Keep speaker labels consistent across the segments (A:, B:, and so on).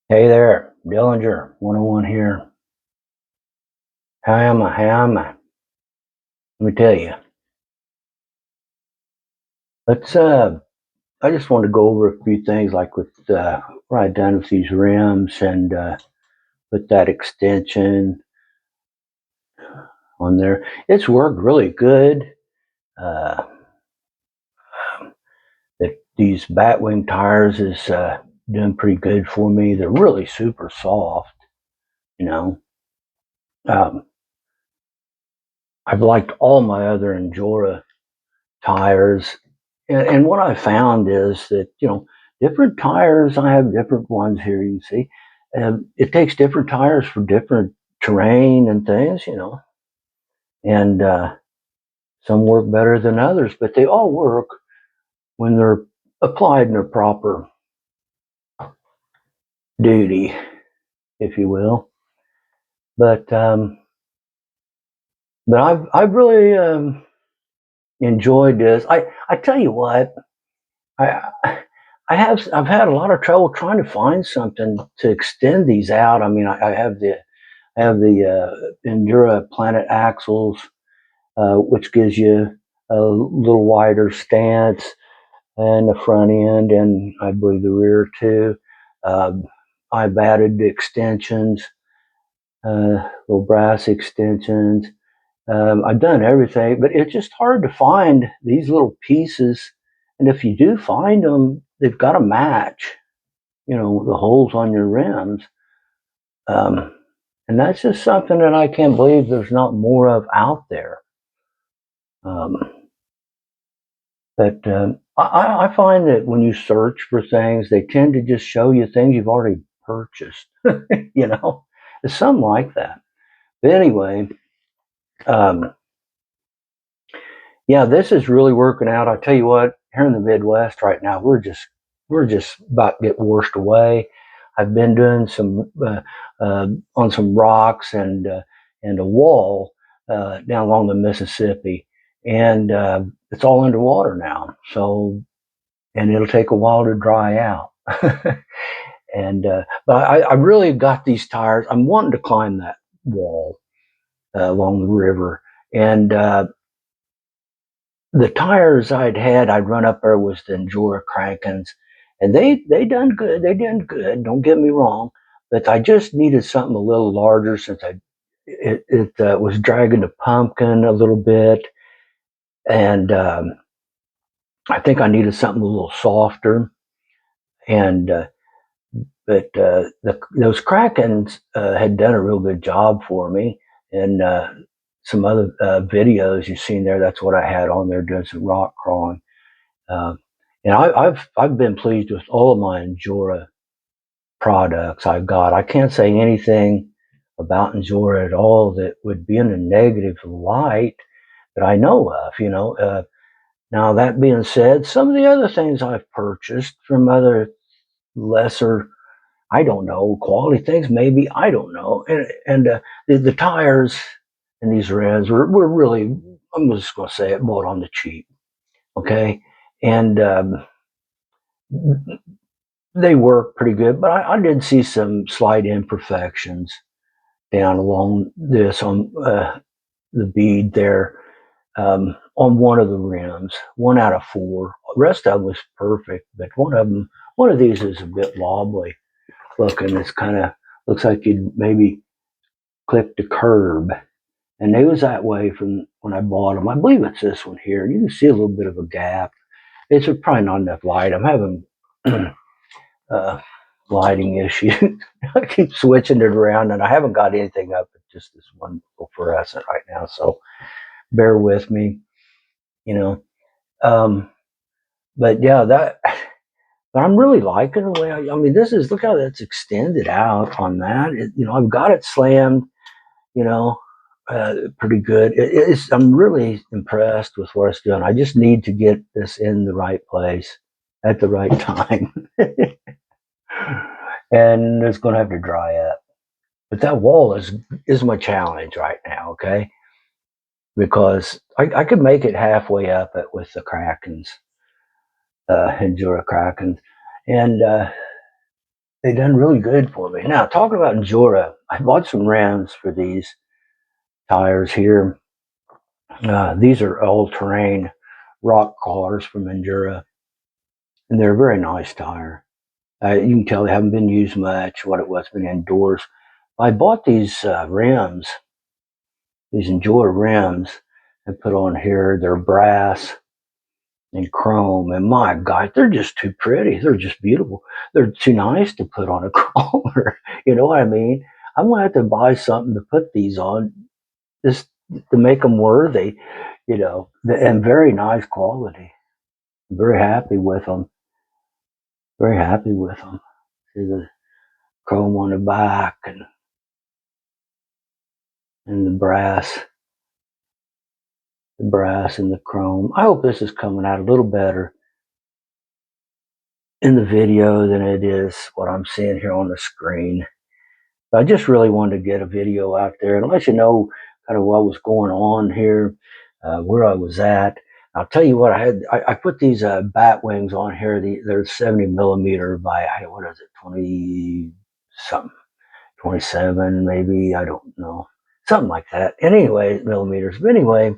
A: Hey there, Dillinger 101 here. How am I? How am I? Let me tell you. Let's I just want to go over a few things like with what I've done with these rims and with that extension on there. It's worked really good. Uh these Batwing tires is doing pretty good for me. They're really super soft, you know. Um I've liked all my other Endura tires. And what I found is that, different tires, I have different ones here, you can see. It takes different tires for different terrain and things. And some work better than others, but they all work when they're applied in a proper duty, if you will. But I've really enjoyed this. I tell you what, I I've had a lot of trouble trying to find something to extend these out. I mean, I have the Endura Planet axles, which gives you a little wider stance and the front end, and I believe the rear too. Uh, I've added the extensions, little brass extensions. I've done everything, but it's just hard to find these little pieces. And if you do find them, they've got to match, the holes on your rims. Um, and that's just something that I can't believe there's not more of out there. Um, but I find that when you search for things, they tend to just show you things you've already purchased. It's something like that. But anyway, um, yeah, this is really working out. I tell you what, here in the Midwest right now, we're just about to get washed away. I've been doing some on some rocks and a wall down along the Mississippi, and it's all underwater now. So, and it'll take a while to dry out. And but I really got these tires. I'm wanting to climb that wall along the river, and the tires I'd run up there was the Endura Krankens, and they done good. They done good. Don't get me wrong, but I just needed something a little larger since it was dragging the pumpkin a little bit, and I think I needed something a little softer. And but those Krakens had done a real good job for me, and some other videos you've seen there. That's what I had on there doing some rock crawling. Uh, and I've been pleased with all of my Endura products I've got. I can't say anything about Endura at all that would be in a negative light that I know of. Now that being said, some of the other things I've purchased from other lesser, I don't know, quality things maybe, I don't know, and the tires and these rims were really, I'm just going to say it, bought on the cheap. Okay, and they work pretty good, but I did see some slight imperfections down along this on the bead there on one of the rims, 1 out of 4. The rest of them was perfect, but one of these is a bit wobbly looking. It's kind of looks like you'd maybe clipped a curb, and they was that way from when I bought them. I believe it's this one here. You can see a little bit of a gap. It's probably not enough light. I'm having uh, lighting issue. I keep switching it around, and I haven't got anything up but just this one fluorescent right now. So bear with me, you know. Um, but yeah, that. But I'm really liking the way. I mean, this is look how that's extended out on that. I've got it slammed. You know, pretty good. I'm really impressed with what it's doing. I just need to get this in the right place at the right time, and it's going to have to dry up. But that wall is my challenge right now, okay? Because I could make it halfway up it with the Krakens, Endura Krakens, and they done really good for me. Now, talking about Endura, I bought some rims for these tires here. These are all-terrain rock cars from Endura, and they're a very nice tire. You can tell they haven't been used much. What it was been indoors. I bought these rims, these Endura rims, and put on here. They're brass and chrome, and my God, they're just too pretty. They're just beautiful. They're too nice to put on a crawler. You know what I mean? I'm gonna have to buy something to put these on, just to make them worthy. You know, and very nice quality. I'm very happy with them. Very happy with them. See the chrome on the back and the brass and the chrome. I hope this is coming out a little better in the video than it is what I'm seeing here on the screen. But I just really wanted to get a video out there and let you know kind of what was going on here, where I was at. I'll tell you what, I put these bat wings on here. They're 70 millimeter by, what is it, 20 something, 27 maybe, I don't know, something like that. And anyway, millimeters. But anyway,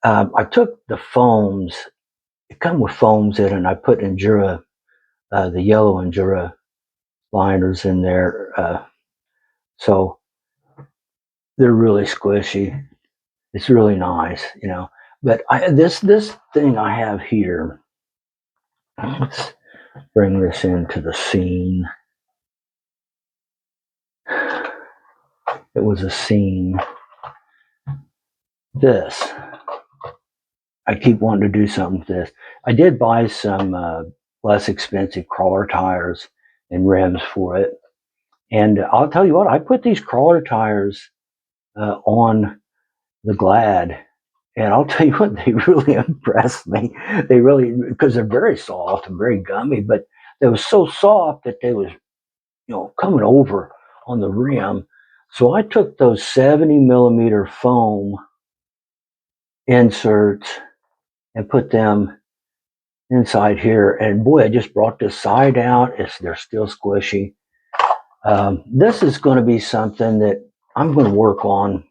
A: I took the foams. It come with foams in it, and I put Endura, the yellow Endura liners in there. So they're really squishy. It's really nice, you know. But this thing I have here, let's bring this into the scene. It was a scene. This, I keep wanting to do something with this. I did buy some less expensive crawler tires and rims for it. And I'll tell you what, I put these crawler tires on the Glad, and I'll tell you what, they really impressed me. They really, because they're very soft and very gummy, but they were so soft that they was, coming over on the rim. So I took those 70 millimeter foam inserts and put them inside here. And boy, I just brought this side out. They're still squishy. This is going to be something that I'm going to work on.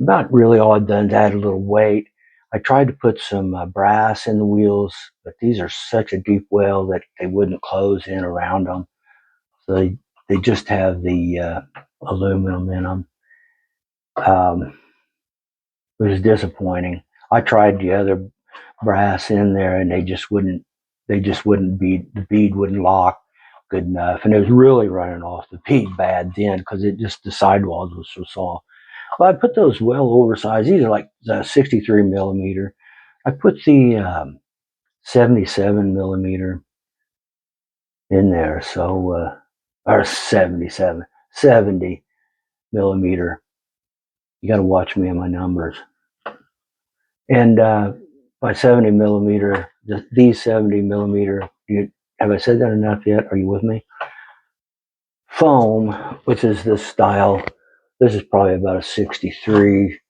A: About really all I've done is add a little weight. I tried to put some brass in the wheels, but these are such a deep well that they wouldn't close in around them. So they just have the aluminum in them, which is disappointing. I tried the other brass in there, and they just wouldn't bead. The bead wouldn't lock good enough, and it was really running off the bead bad then because the sidewalls was so soft. Well, I put those well oversized. These are like 63 millimeter. I put the 77 millimeter in there, so or 70 millimeter. You got to watch me and my numbers. And by 70 millimeter, these 70 millimeter. Have I said that enough yet? Are you with me? Foam, which is this style. This is probably about a 63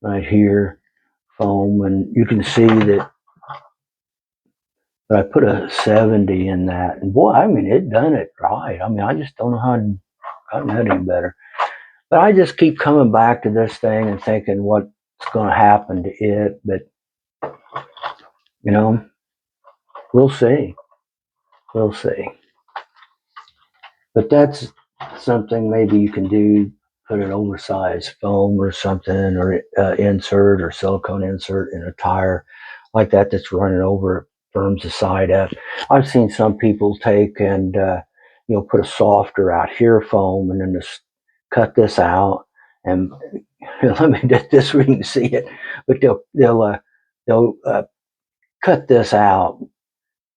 A: right here. Foam, and you can see that. But I put a 70 in that, and boy, I mean, it done it right. I mean, I just don't know how to gotten that any better. But I just keep coming back to this thing and thinking what's going to happen to it. But we'll see. We'll see. But that's something maybe you can do. Put an oversized foam or something, or insert or silicone insert in a tire like that that's running over, firms the side up. I've seen some people take and put a softer out here foam and then just cut this out and let me do this where you can see it. But they'll cut this out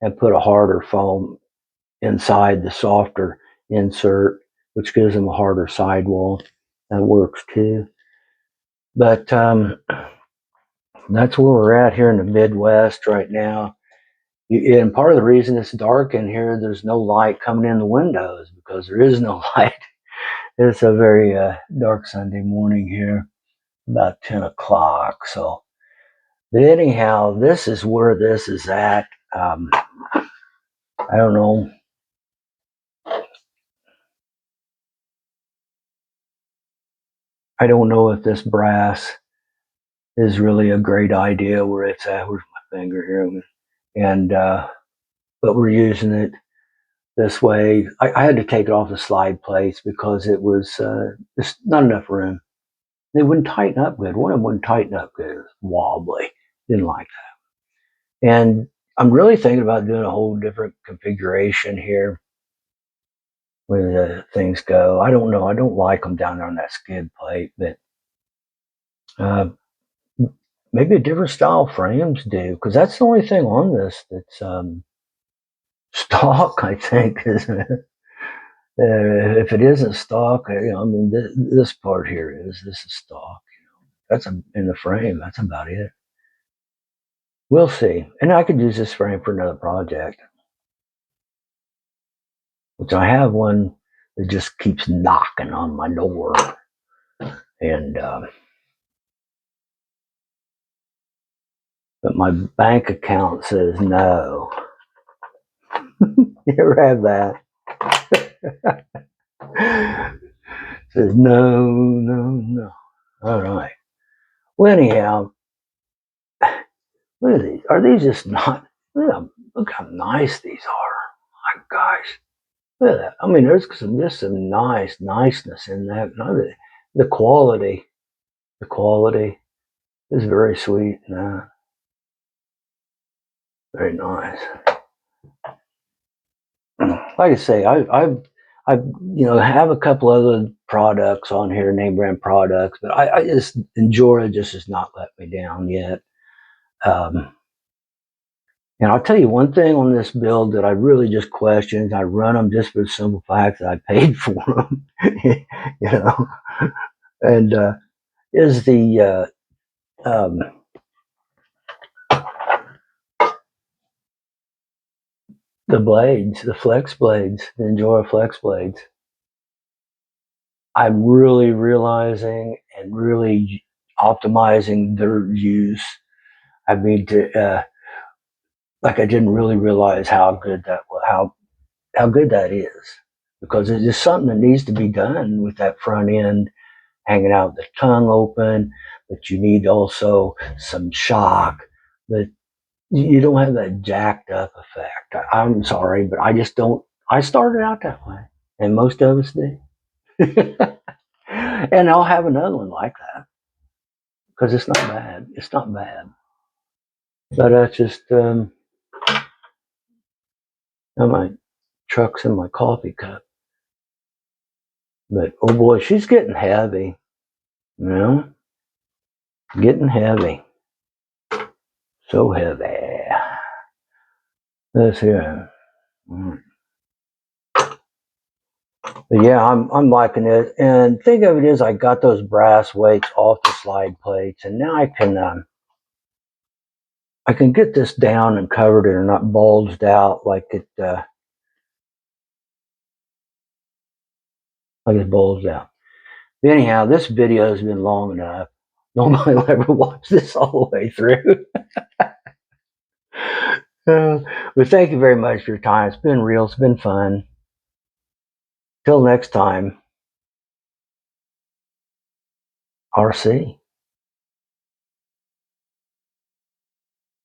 A: and put a harder foam inside the softer insert, which gives them a harder sidewall. That works too. But that's where we're at here in the Midwest right now. And part of the reason it's dark in here, there's no light coming in the windows because there is no light. It's a very dark Sunday morning here, about 10 o'clock. So, but anyhow, this is where this is at. I don't know. I don't know if this brass is really a great idea where it's at. Where's my finger here? And but we're using it this way. I had to take it off the slide plates because it was just not enough room. They wouldn't tighten up good. One of them wouldn't tighten up good. It was wobbly. Didn't like that. And I'm really thinking about doing a whole different configuration here where the things go. I don't know. I don't like them down there on that skid plate, but uh, maybe a different style frames do, because that's the only thing on this that's stock, I think, isn't it? If it isn't stock, I mean, this part here this is stock. That's in the frame. That's about it. We'll see. And I could use this frame for another project, which I have one that just keeps knocking on my door. And but my bank account says no. You ever have that? Says no, no, no. All right. Well, anyhow, look at these. Are these just not? Look how nice these are. My gosh. Look at that. I mean, there's just some niceness in that. The quality is very sweet. Very nice. Like I say, I have a couple other products on here, name brand products, but I just Enjora just has not let me down yet. And I'll tell you one thing on this build that I really just questioned. I run them just for the simple fact that I paid for them, and is the blades, the flex blades, the Enjora flex blades. I'm really realizing and really optimizing their use. I mean, like I didn't really realize how good that is, because it's just something that needs to be done with that front end hanging out, the tongue open. But you need also some shock. But you don't have that jacked up effect. I'm sorry, but I just don't. I started out that way, and most of us do. And I'll have another one like that because it's not bad. It's not bad. But that's just my truck's in my coffee cup. But oh boy, she's getting heavy. Getting heavy. So heavy. This here. But yeah, I'm liking it. And think of it as I got those brass weights off the slide plates, and now I can get this down and covered it and not bulged out like it's bulged out. But anyhow, this video has been long enough. Nobody will ever watch this all the way through. But thank you very much for your time. It's been real. It's been fun. Till next time, RC.